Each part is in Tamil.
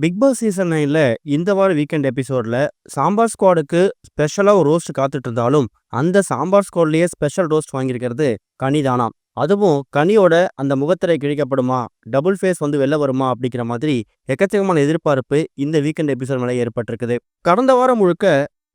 பிக் பாஸ் சீசன் 9ல இந்த வார வீக்கெண்ட் எபிசோட்ல சாம்பார் ஸ்குவாடுக்கு ஸ்பெஷலா ஒரு ரோஸ்ட் காத்துட்டு இருந்தாலும், அந்த சாம்பார் ஸ்குவாட்லயே ஸ்பெஷல் ரோஸ்ட் வாங்கியிருக்கிறது கனி தானாம். அதுவும் கனியோட அந்த முகத்திரை கிழிக்கப்படுமா, டபுள் ஃபேஸ் வந்து வெளில வருமா அப்படிங்கிற மாதிரி எக்கச்சக்கமான எதிர்பார்ப்பு இந்த வீக்கெண்ட் எபிசோட் மேலே ஏற்பட்டிருக்குது. கடந்த வாரம் முழுக்க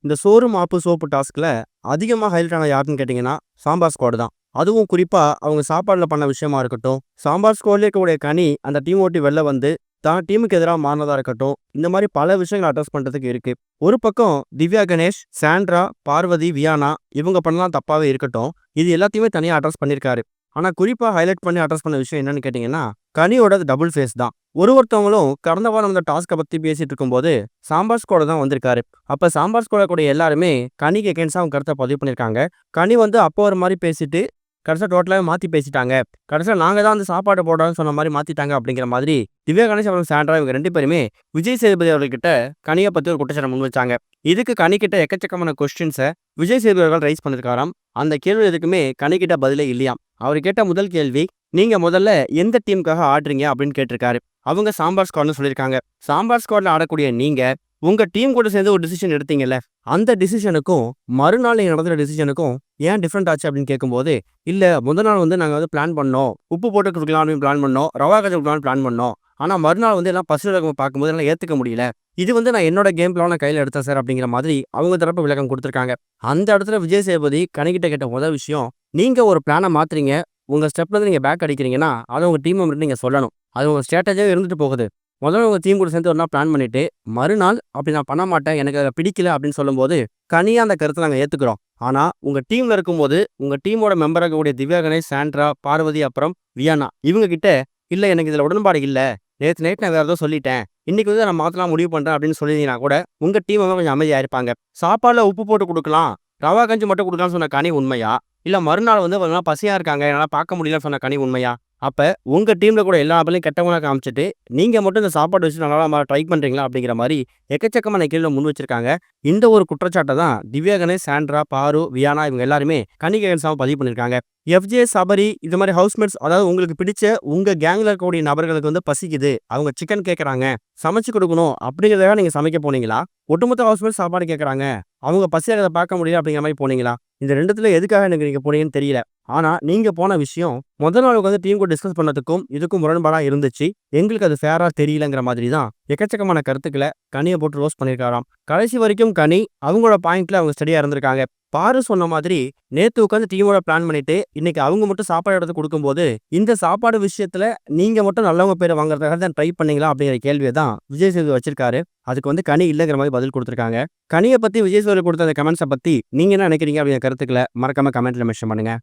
இந்த சோறு மாப்பு சோப்பு டாஸ்க்ல அதிகமாக ஹைலைட் ஆன யாருன்னு கேட்டிங்கன்னா சாம்பார் ஸ்குவாடு தான். அதுவும் குறிப்பா அவங்க சாப்பாடுல பண்ண விஷயமா இருக்கட்டும், சாம்பார் ஸ்குவாட்ல இருக்கக்கூடிய கனி அந்த டீம் ஓட்டி வெளில வந்து தான் டீமுக்கு எதிராக மாறினதா இருக்கட்டும், இந்த மாதிரி பல விஷயங்கள் அட்ரஸ் பண்றதுக்கு இருக்கு. ஒரு பக்கம் திவ்யா கணேஷ், சாண்ட்ரா, பார்வதி, வியானா இவங்க பண்ணலாம் தப்பாவே இருக்கட்டும், இது எல்லாத்தையுமே தனியா அட்ரஸ் பண்ணியிருக்காரு. ஆனா குறிப்பா ஹைலைட் பண்ணி அட்ரஸ் பண்ண விஷயம் என்னன்னு கேட்டீங்கன்னா, கனியோட டபுள் ஃபேஸ் தான். ஒருத்தவங்களும் கடந்த வாரம் அந்த டாஸ்கை பத்தி பேசிட்டு இருக்கும்போது சாம்பார் ஸ்குவாட் தான் வந்திருக்காரு. அப்ப சாம்பார் ஸ்குவாட் கூட எல்லாருமே கனிக்கு எகென்ஸ்டா அவங்க கருத்தை பதிவு பண்ணியிருக்காங்க. கனி வந்து அப்போ ஒரு மாதிரி பேசிட்டு கடைசியா டோட்டலாவே மாத்தி பேசிட்டாங்க. கடைசியா நாங்க தான் வந்து சாப்பாடு போடுறோம்னு சொன்ன மாரி மாத்திட்டாங்க அப்படிங்கிற மாதிரி திவ்யா கணேஷ் அப்புறம் சாண்ட்ரா இவங்க 2 பேருமே விஜய் சேதுபதி அவர்கள்கிட்ட கனிய பத்தி ஒரு குற்றச்சாட்டை முன் வச்சாங்க. இதுக்கு கனி கிட்ட எக்கச்சக்கமான கொஸ்டின்ஸ விஜய் சேதுபதி அவர்கள் ரைஸ் பண்ணிருக்காராம். அந்த கேள்வி எதுக்குமே கனி கிட்ட பதிலே இல்லையாம். அவர் கேட்ட முதல் கேள்வி, நீங்க முதல்ல எந்த டீமுக்காக ஆடுறீங்க அப்படின்னு கேட்டிருக்காரு. அவங்க சாம்பார் ஸ்குவாட்னு சொல்லியிருக்காங்க. சாம்பார் ஸ்குவாட்ல ஆடக்கூடிய நீங்க உங்க டீம் கூட சேர்ந்து ஒரு டிசிஷன் எடுத்தீங்கல்ல, அந்த டிசிஷனுக்கும் மறுநாள் நீங்க நடந்துற டிசிஷனுக்கும் ஏன் டிஃப்ரெண்ட் ஆச்சு அப்படின்னு கேட்கும்போது, இல்ல முதல் நாள் வந்து நாங்க வந்து பிளான் பண்ணோம். உப்பு போட்டு குடுக்கலாம் அப்படின்னு பிளான் பண்ணோம். ரவா கஞ்சி குடுக்கலாம்னு பிளான் பண்ணோம். ஆனா மறுநாள் வந்து எல்லாம் பசியோட பார்க்கும்போது என்னால ஏத்துக்க முடியல. இது வந்து நான் என்னோட கேம் பிளான கையில எடுத்தேன் சார் அப்படிங்கிற மாதிரி அவங்க தரப்பு விளக்கம் கொடுத்திருக்காங்க. அந்த இடத்துல விஜய் சேதுபதி கனிகிட்ட கேட்ட முதல் விஷயம், நீங்க ஒரு பிளான மாத்துறீங்க. உங்க ஸ்டெப்ல இருந்து நீங்க பேக் அடிக்கிறீங்கன்னா, அத உங்க டீம் மெம்பர்ட்ட நீங்க சொல்லணும். அது உங்க ஸ்ட்ராட்டஜியா இருந்துட்டு போகுது. முதல்ல உங்க டீம் கூட சேர்ந்து ஒரு நாள் பிளான் பண்ணிட்டு, மறுநாள் அப்படி நான் பண்ண மாட்டேன். எனக்கு அதுல பிடிக்கல அப்படின்னு சொல்லும்போது, கனியா அந்த கருத்தை நாங்க ஏத்துக்கிறோம். ஆனா உங்க டீம்ல இருக்கும்போது, உங்க டீமோட மெம்பரா இருக்கக்கூடிய திவ்யா கணேஷ், சாண்ட்ரா, பார்வதி அப்புறம் வியானா இவங்க கிட்ட, இல்ல எனக்கு இதுல உடன்பாடு இல்ல. நேத்து நைட் நான் வேற ஏதோ சொல்லிட்டேன். இன்னைக்கு வந்து நான் மாத்தலாம் முடிவு பண்றேன் அப்படின்னு சொல்லியிருந்தீங்கன்னா கூட, உங்க டீம் மெம்பர் கொஞ்சம் அமைதியா இருப்பாங்க. சாப்பாடுல உப்பு போட்டு குடுக்கலாம். ரவா கஞ்சி மட்டும் குடுக்கலாம்னு சொன்ன கனி உண்மையா? இல்ல மறுநாள் வந்து கொஞ்ச நாள் பசியா இருக்காங்க. என்னால பார்க்க முடியலன்னு சொன்ன கனி உண்மையா? அப்ப உங்க டீம்ல கூட எல்லா ஆட்களையும் கெட்டவங்களா காமிச்சுட்டு, நீங்க மட்டும் இந்த சாப்பாடு வச்சு நல்லா ட்ரை பண்றீங்களா? அப்படிங்கிற மாரி எக்கச்சக்கமான கேள்விய முன் வச்சிருக்காங்க. இந்த ஒரு குற்றச்சாட்ட தான் திவ்யா கணேஷ், சாண்ட்ரா, பாரு, வியானா இவங்க எல்லாருமே கனிக்கு எகென்ஸ்டாவும் பதிவு பண்ணியிருக்காங்க. எஃப்ஜே, சபரி இது மாரி ஹவுஸ்மேட்ஸ் அதாவது உங்களுக்கு பிடிச்ச உங்க கேங்ல இருக்கக்கூடிய நபர்களுக்கு வந்து பசிக்குது. அவங்க சிக்கன் கேட்கறாங்க. சமைச்சு குடுக்கணும் அப்படிங்கிறதுக்காக நீங்க சமைக்க போனீங்களா? ஒட்டுமொத்த ஹவுஸ்மேட்ஸ் சாப்பாடு கேட்கறாங்க. அவங்க பசியா இருக்கிறத பார்க்க முடியல அப்படிங்கிற மாரி போனீங்களா? இந்த 2த்துல எதுக்காக எனக்கு நீங்க போனீங்கன்னு தெரியல. ஆனா நீங்க போன விஷயம் முதல் நாள் உட்காந்து டீம் கூட டிஸ்கஸ் பண்ணதுக்கும் இதுக்கும் முரண்பாடா இருந்துச்சு. எங்களுக்கு அது ஃபேரா தெரியலங்கிற மாதிரி தான் எக்கச்சக்கமான கருத்துக்களை கனியை போட்டு ரோஸ்ட் பண்ணியிருக்காராம். கடைசி வரைக்கும் கனி அவங்களோட பாயிண்ட்ல அவங்க ஸ்டடியா இருந்திருக்காங்க. பாரு சொன்ன மாதிரி நேத்து உட்காந்து டீமோட பிளான் பண்ணிட்டு இன்னைக்கு அவங்க மட்டும் சாப்பாடு எடுத்து கொடுக்கும்போது, இந்த சாப்பாடு விஷயத்துல நீங்க மட்டும் நல்லவங்க பேரை வாங்குறதுக்காக தான் ட்ரை பண்ணீங்களா அப்படிங்கிற கேள்வியை தான் விஜய் சேது வச்சிருக்காரு. அதுக்கு வந்து கனி இல்லைங்கிற மாதிரி பதில் கொடுத்திருக்காங்க. கனியை பத்தி விஜய் சேது கொடுத்த அந்த கமெண்ட்ஸை பத்தி நீங்க என்ன நினைக்கிறீங்க அப்படிங்கிற கருத்துக்களை மறக்காம கமெண்ட்ல மென்ஷன் பண்ணுங்க.